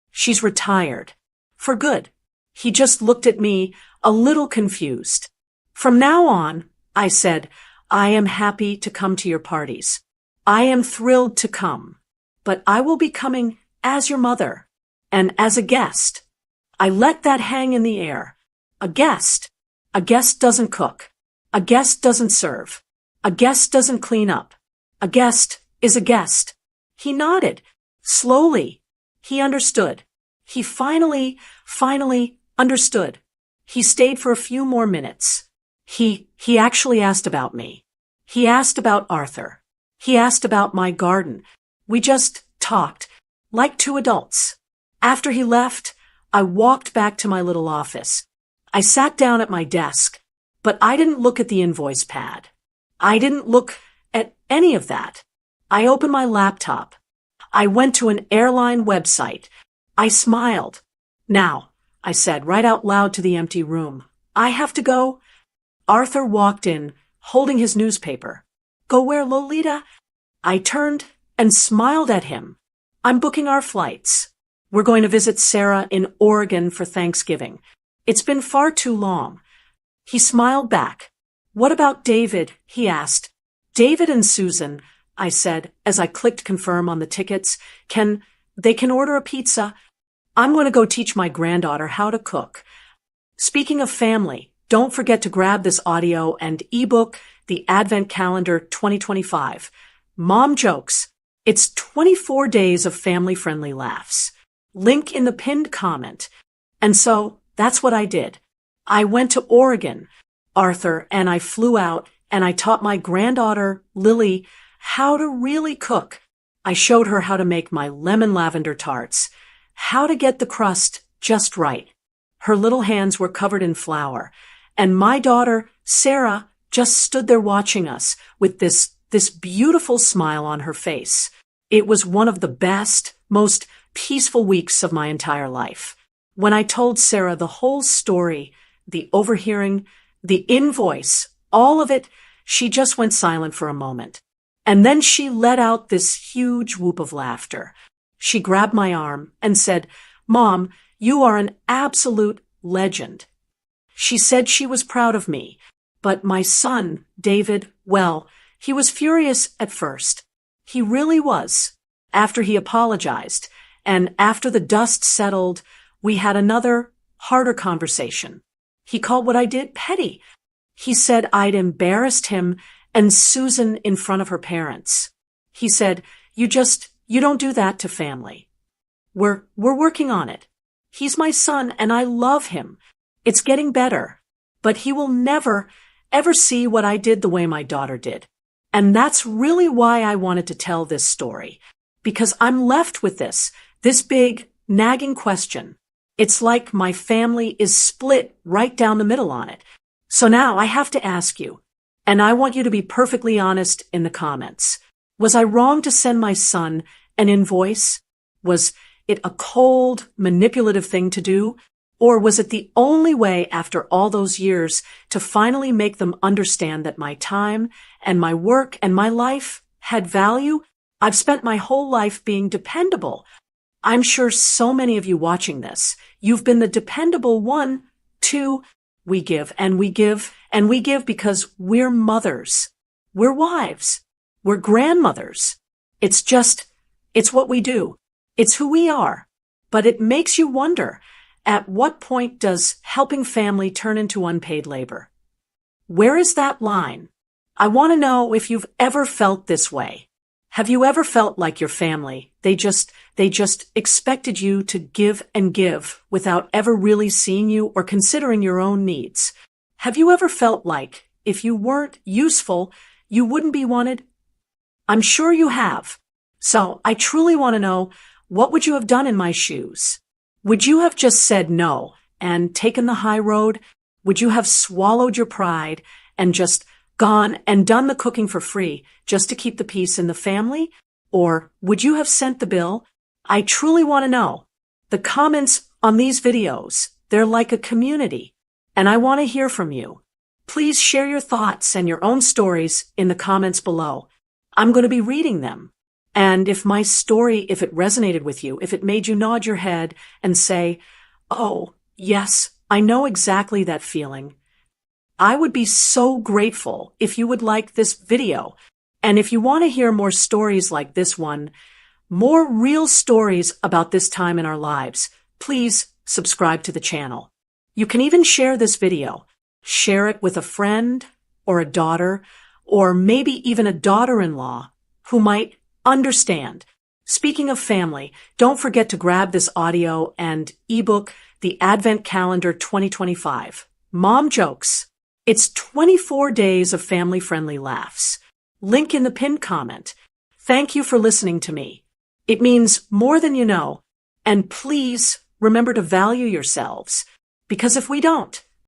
"She's retired. For good." He just looked at me, a little confused. "From now on," I said, "I am happy to come to your parties. I am thrilled to come. but I will be coming as your mother and as a guest. I let that hang in the air. A guest. A guest doesn't cook. A guest doesn't serve. A guest doesn't clean up. A guest is a guest. He nodded. Slowly. He understood. He finally understood. He stayed for a few more minutes. He actually asked about me. He asked about Arthur. He asked about my garden. We just talked, like two adults. After he left, I walked back to my little office. I sat down at my desk, but I didn't look at the invoice pad. I didn't look at any of that. I opened my laptop. I went to an airline website. I smiled. Now, I said right out loud to the empty room, I have to go. Arthur walked in, holding his newspaper. Go where, Lolita? I turned and smiled at him. I'm booking our flights. We're going to visit Sarah in Oregon for Thanksgiving. It's been far too long. He smiled back. What about David? He asked. David and Susan, I said, as I clicked confirm on the tickets. They can order a pizza. I'm going to go teach my granddaughter how to cook. Speaking of family, don't forget to grab this audio and ebook, The Advent Calendar 2025. Mom Jokes. It's 24 days of family-friendly laughs. Link in the pinned comment. And so, that's what I did. I went to Oregon, Arthur, and I flew out, and I taught my granddaughter, Lily, how to really cook. I showed her how to make my lemon lavender tarts, how to get the crust just right. Her little hands were covered in flour, and my daughter, Sarah, just stood there watching us with this beautiful smile on her face. It was one of the best, most peaceful weeks of my entire life. When I told Sarah the whole story, the overhearing, the invoice, all of it, she just went silent for a moment. And then she let out this huge whoop of laughter. She grabbed my arm and said, Mom, you are an absolute legend. She said she was proud of me, but my son, David, well, he was furious at first. He really was. After he apologized, and after the dust settled, we had another, harder conversation. He called what I did petty. He said I'd embarrassed him and Susan in front of her parents. He said, you don't do that to family. We're working on it. He's my son and I love him. It's getting better. But he will never, ever see what I did the way my daughter did. And that's really why I wanted to tell this story. Because I'm left with this big, nagging question. It's like my family is split right down the middle on it. So now I have to ask you, and I want you to be perfectly honest in the comments. Was I wrong to send my son an invoice? Was it a cold, manipulative thing to do? Or was it the only way after all those years to finally make them understand that my time and my work and my life had value? I've spent my whole life being dependable. I'm sure so many of you watching this, you've been the dependable one, too. We give and we give and we give because we're mothers. We're wives. We're grandmothers. It's what we do. It's who we are. But it makes you wonder, at what point does helping family turn into unpaid labor? Where is that line? I want to know if you've ever felt this way. Have you ever felt like your family, they just expected you to give and give without ever really seeing you or considering your own needs? Have you ever felt like if you weren't useful, you wouldn't be wanted? I'm sure you have. So I truly want to know, what would you have done in my shoes? Would you have just said no and taken the high road? Would you have swallowed your pride and just gone and done the cooking for free just to keep the peace in the family? Or would you have sent the bill? I truly want to know. The comments on these videos, they're like a community, and I want to hear from you. Please share your thoughts and your own stories in the comments below. I'm going to be reading them. And if my story, if it resonated with you, if it made you nod your head and say, oh, yes, I know exactly that feeling, I would be so grateful if you would like this video. And if you want to hear more stories like this one, more real stories about this time in our lives, please subscribe to the channel. You can even share this video. Share it with a friend or a daughter, or maybe even a daughter-in-law who might understand. Speaking of family, don't forget to grab this audio and ebook, The Advent Calendar 2025. Mom Jokes. It's 24 days of family-friendly laughs. Link in the pinned comment. Thank you for listening to me. It means more than you know. And please remember to value yourselves, because if we don't,